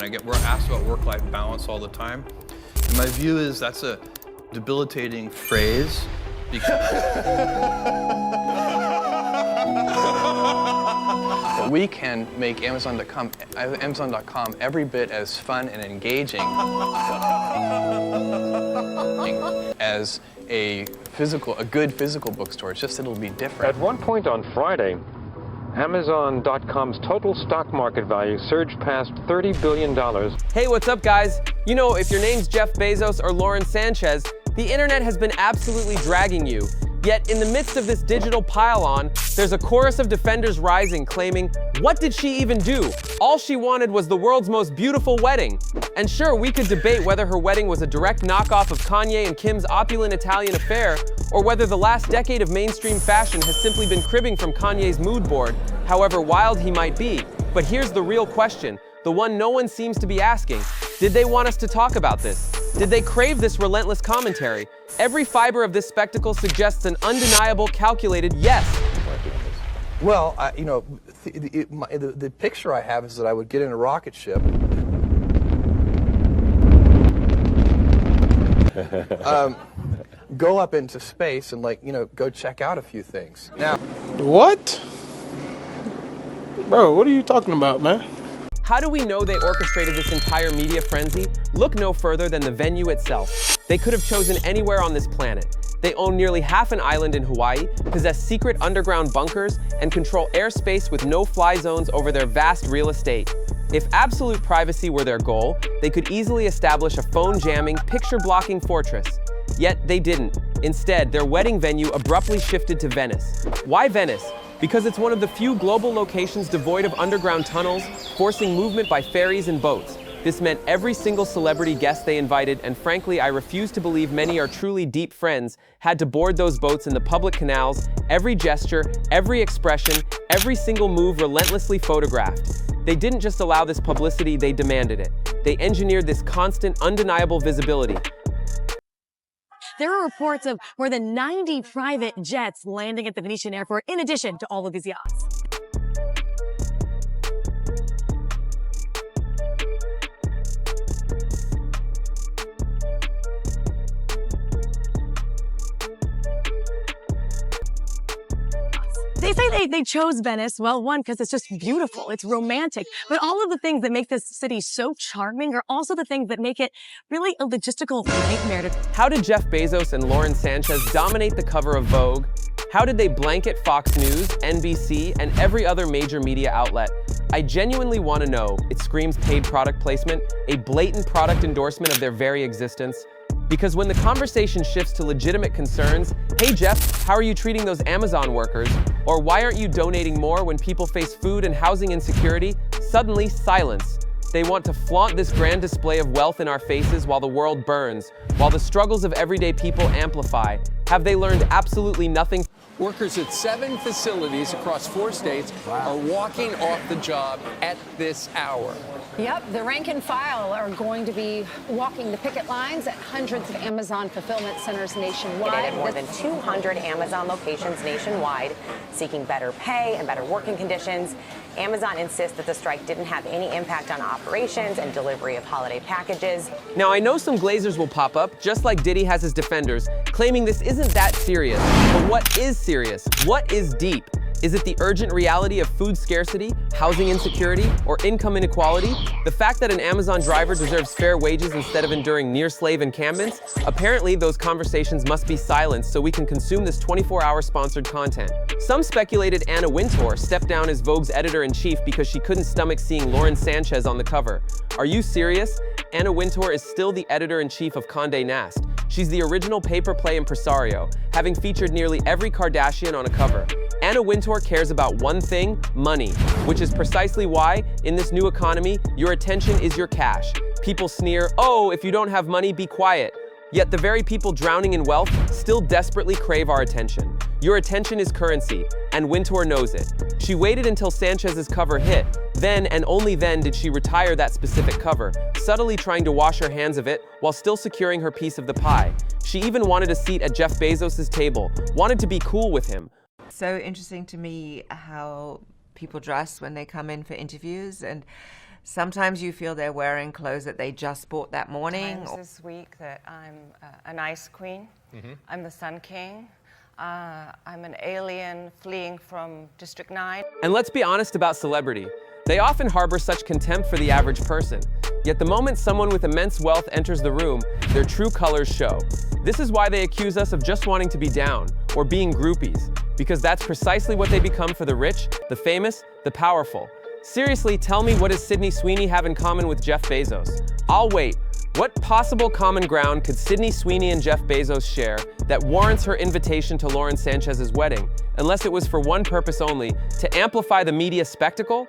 We're asked about work-life balance all the time. And my view is that's a debilitating phrase because we can make Amazon.com every bit as fun and engaging as a good physical bookstore. It's just that it'll be different. At one point on Friday, Amazon.com's total stock market value surged past $30 billion. Hey, what's up, guys? You know, if your name's Jeff Bezos or Lauren Sanchez, the internet has been absolutely dragging you. Yet, in the midst of this digital pile-on, there's a chorus of defenders rising, claiming, what did she even do? All she wanted was the world's most beautiful wedding. And sure, we could debate whether her wedding was a direct knockoff of Kanye and Kim's opulent Italian affair, or whether the last decade of mainstream fashion has simply been cribbing from Kanye's mood board, however wild he might be. But here's the real question, the one no one seems to be asking. Did they want us to talk about this? Did they crave this relentless commentary? Every fiber of this spectacle suggests an undeniable, calculated yes. Well, the picture I have is that I would get in a rocket ship, go up into space and go check out a few things. Now, what? Bro, what are you talking about, man? How do we know they orchestrated this entire media frenzy? Look no further than the venue itself. They could have chosen anywhere on this planet. They own nearly half an island in Hawaii, possess secret underground bunkers, and control airspace with no-fly zones over their vast real estate. If absolute privacy were their goal, they could easily establish a phone-jamming, picture-blocking fortress. Yet they didn't. Instead, their wedding venue abruptly shifted to Venice. Why Venice? Because it's one of the few global locations devoid of underground tunnels, forcing movement by ferries and boats. This meant every single celebrity guest they invited, and frankly, I refuse to believe many are truly deep friends, had to board those boats in the public canals, every gesture, every expression, every single move relentlessly photographed. They didn't just allow this publicity, they demanded it. They engineered this constant, undeniable visibility. There are reports of more than 90 private jets landing at the Venetian airport, in addition to all of these yachts. They say they chose Venice, well, one, because it's just beautiful, it's romantic, but all of the things that make this city so charming are also the things that make it really a logistical nightmare. How did Jeff Bezos and Lauren Sanchez dominate the cover of Vogue? How did they blanket Fox News, NBC, and every other major media outlet? I genuinely want to know. It screams paid product placement, a blatant product endorsement of their very existence. Because when the conversation shifts to legitimate concerns, hey Jeff, how are you treating those Amazon workers? Or why aren't you donating more when people face food and housing insecurity? Suddenly, silence. They want to flaunt this grand display of wealth in our faces while the world burns, while the struggles of everyday people amplify. Have they learned absolutely nothing? Workers at 7 facilities across 4 states are walking off the job at this hour. Yep, the rank and file are going to be walking the picket lines at hundreds of Amazon fulfillment centers nationwide. At more than 200 Amazon locations nationwide, seeking better pay and better working conditions. Amazon insists that the strike didn't have any impact on operations and delivery of holiday packages. Now, I know some Glazers will pop up, just like Diddy has his defenders, claiming this isn't that serious. But what is serious? What is deep? Is it the urgent reality of food scarcity, housing insecurity, or income inequality? The fact that an Amazon driver deserves fair wages instead of enduring near-slave encampments? Apparently, those conversations must be silenced so we can consume this 24-hour sponsored content. Some speculated Anna Wintour stepped down as Vogue's editor-in-chief because she couldn't stomach seeing Lauren Sanchez on the cover. Are you serious? Anna Wintour is still the editor-in-chief of Condé Nast. She's the original pay-per-play impresario, having featured nearly every Kardashian on a cover. Anna Wintour cares about one thing, money, which is precisely why, in this new economy, your attention is your cash. People sneer, oh, if you don't have money, be quiet. Yet the very people drowning in wealth still desperately crave our attention. Your attention is currency, and Wintour knows it. She waited until Sanchez's cover hit. Then and only then did she retire that specific cover, subtly trying to wash her hands of it while still securing her piece of the pie. She even wanted a seat at Jeff Bezos' table, wanted to be cool with him. So interesting to me how people dress when they come in for interviews, and Sometimes you feel they're wearing clothes that they just bought that morning. Times this week that I'm an ice queen. I'm the Sun King. I'm an alien fleeing from District 9. And let's be honest about celebrity. They often harbor such contempt for the average person. Yet the moment someone with immense wealth enters the room, their true colors show. This is why they accuse us of just wanting to be down, or being groupies, because that's precisely what they become for the rich, the famous, the powerful. Seriously, tell me, what does Sydney Sweeney have in common with Jeff Bezos? I'll wait. What possible common ground could Sydney Sweeney and Jeff Bezos share that warrants her invitation to Lauren Sanchez's wedding, unless it was for one purpose only, to amplify the media spectacle?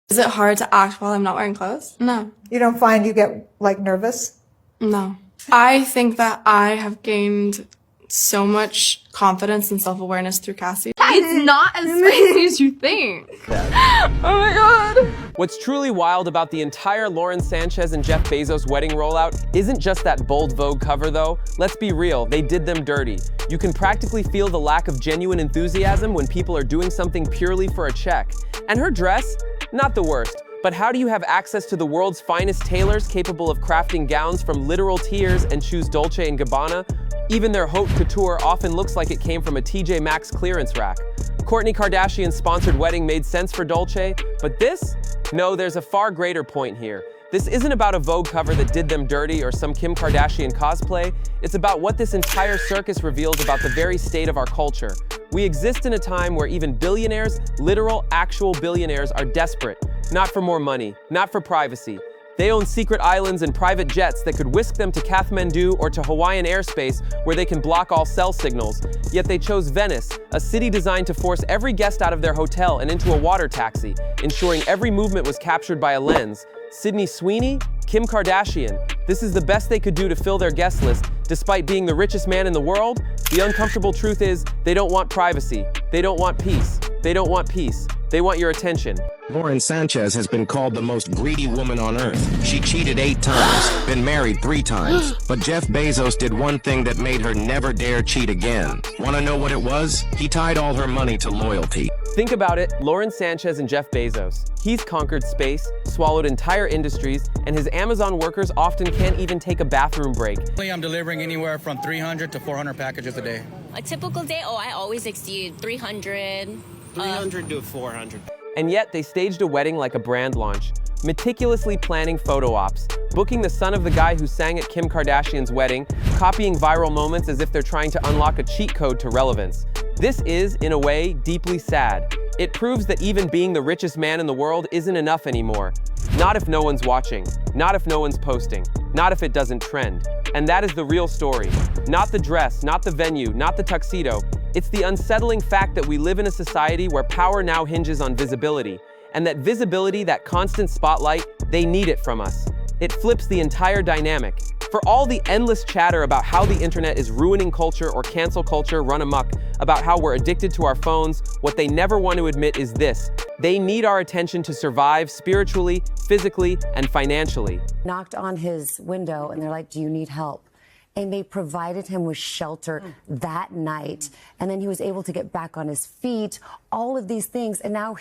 Is it hard to act while I'm not wearing clothes? No. You don't find you get, like, nervous? No. I think that I have gained so much confidence and self-awareness through Cassie. It's not as spicy as you think. Oh my god. What's truly wild about the entire Lauren Sanchez and Jeff Bezos wedding rollout isn't just that bold Vogue cover though. Let's be real, they did them dirty. You can practically feel the lack of genuine enthusiasm when people are doing something purely for a check. And her dress? Not the worst. But how do you have access to the world's finest tailors capable of crafting gowns from literal tears and choose Dolce & Gabbana? Even their haute couture often looks like it came from a TJ Maxx clearance rack. Kourtney Kardashian's sponsored wedding made sense for Dolce, but this? No, there's a far greater point here. This isn't about a Vogue cover that did them dirty or some Kim Kardashian cosplay. It's about what this entire circus reveals about the very state of our culture. We exist in a time where even billionaires, literal, actual billionaires, are desperate. Not for more money, not for privacy. They own secret islands and private jets that could whisk them to Kathmandu or to Hawaiian airspace where they can block all cell signals. Yet they chose Venice, a city designed to force every guest out of their hotel and into a water taxi, ensuring every movement was captured by a lens. Sydney Sweeney? Kim Kardashian? This is the best they could do to fill their guest list, despite being the richest man in the world? The uncomfortable truth is, they don't want privacy. They don't want peace. They don't want peace. They want your attention. Lauren Sanchez has been called the most greedy woman on earth. She cheated 8 times, been married 3 times. But Jeff Bezos did one thing that made her never dare cheat again. Wanna know what it was? He tied all her money to loyalty. Think about it, Lauren Sanchez and Jeff Bezos. He's conquered space, swallowed entire industries, and his Amazon workers often can't even take a bathroom break. I'm delivering anywhere from 300 to 400 packages a day. A typical day, I always exceed 300. 300 to 400. And yet they staged a wedding like a brand launch, meticulously planning photo ops, booking the son of the guy who sang at Kim Kardashian's wedding, copying viral moments as if they're trying to unlock a cheat code to relevance. This is, in a way, deeply sad. It proves that even being the richest man in the world isn't enough anymore. Not if no one's watching, not if no one's posting, not if it doesn't trend. And that is the real story. Not the dress, not the venue, not the tuxedo. It's the unsettling fact that we live in a society where power now hinges on visibility. And that visibility, that constant spotlight, they need it from us. It flips the entire dynamic. For all the endless chatter about how the internet is ruining culture or cancel culture run amok, about how we're addicted to our phones, what they never want to admit is this: they need our attention to survive spiritually, physically, and financially. Knocked on his window and they're like, "Do you need help?" And they provided him with shelter that night. And then he was able to get back on his feet, all of these things. And now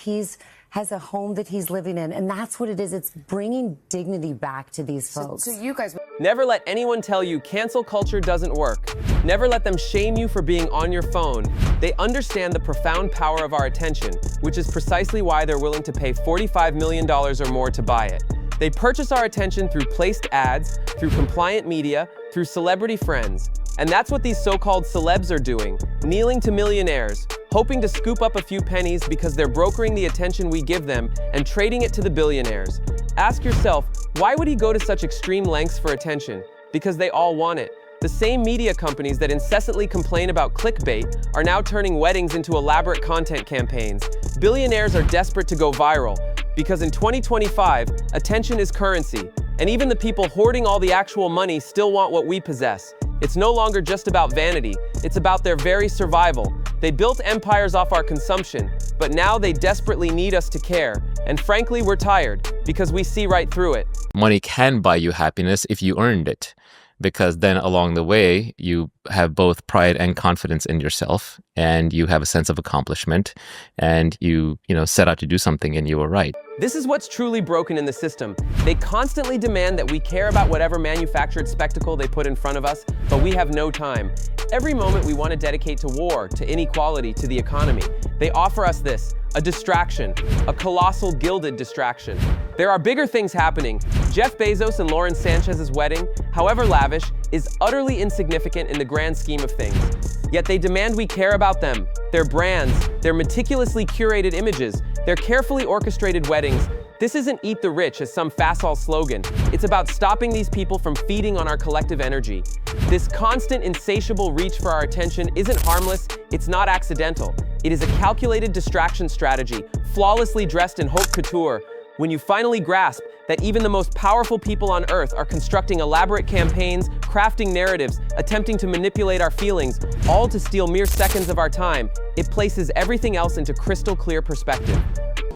has a home that he's living in. And that's what it is. It's bringing dignity back to these folks. So you guys... Never let anyone tell you cancel culture doesn't work. Never let them shame you for being on your phone. They understand the profound power of our attention, which is precisely why they're willing to pay $45 million or more to buy it. They purchase our attention through placed ads, through compliant media, through celebrity friends. And that's what these so-called celebs are doing, kneeling to millionaires, hoping to scoop up a few pennies because they're brokering the attention we give them and trading it to the billionaires. Ask yourself, why would he go to such extreme lengths for attention? Because they all want it. The same media companies that incessantly complain about clickbait are now turning weddings into elaborate content campaigns. Billionaires are desperate to go viral, because in 2025, attention is currency, and even the people hoarding all the actual money still want what we possess. It's no longer just about vanity, it's about their very survival. They built empires off our consumption, but now they desperately need us to care. And frankly, we're tired, because we see right through it. Money can buy you happiness if you earned it. because then along the way, you have both pride and confidence in yourself, and you have a sense of accomplishment, and you set out to do something and you were right. This is what's truly broken in the system. They constantly demand that we care about whatever manufactured spectacle they put in front of us, but we have no time. Every moment we want to dedicate to war, to inequality, to the economy. They offer us this, a distraction, a colossal gilded distraction. There are bigger things happening. Jeff Bezos and Lauren Sanchez's wedding, however lavish, is utterly insignificant in the grand scheme of things. Yet they demand we care about them, their brands, their meticulously curated images, their carefully orchestrated weddings. This isn't eat the rich as some facile slogan. It's about stopping these people from feeding on our collective energy. This constant, insatiable reach for our attention isn't harmless, it's not accidental. It is a calculated distraction strategy, flawlessly dressed in haute couture. When you finally grasp that even the most powerful people on earth are constructing elaborate campaigns, crafting narratives, attempting to manipulate our feelings, all to steal mere seconds of our time, it places everything else into crystal clear perspective.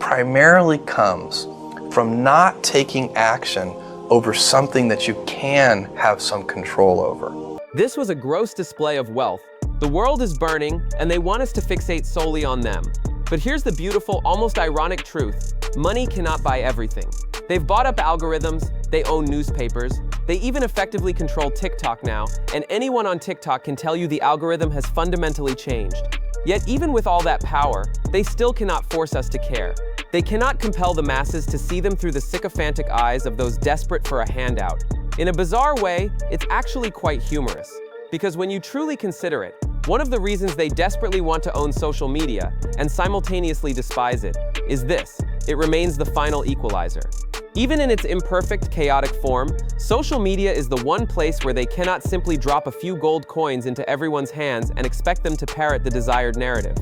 Primarily comes from not taking action over something that you can have some control over. This was a gross display of wealth. The world is burning, and they want us to fixate solely on them. But here's the beautiful, almost ironic truth. Money cannot buy everything. They've bought up algorithms, they own newspapers, they even effectively control TikTok now, and anyone on TikTok can tell you the algorithm has fundamentally changed. Yet even with all that power, they still cannot force us to care. They cannot compel the masses to see them through the sycophantic eyes of those desperate for a handout. In a bizarre way, it's actually quite humorous. Because when you truly consider it, one of the reasons they desperately want to own social media and simultaneously despise it is this: it remains the final equalizer. Even in its imperfect, chaotic form, social media is the one place where they cannot simply drop a few gold coins into everyone's hands and expect them to parrot the desired narrative.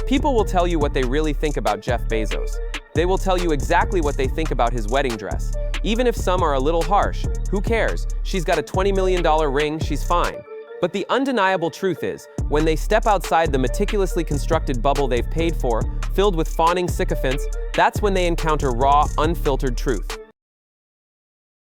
People will tell you what they really think about Jeff Bezos. They will tell you exactly what they think about his wedding dress. Even if some are a little harsh, who cares? She's got a $20 million ring, she's fine. But the undeniable truth is, when they step outside the meticulously constructed bubble they've paid for, filled with fawning sycophants, that's when they encounter raw, unfiltered truth.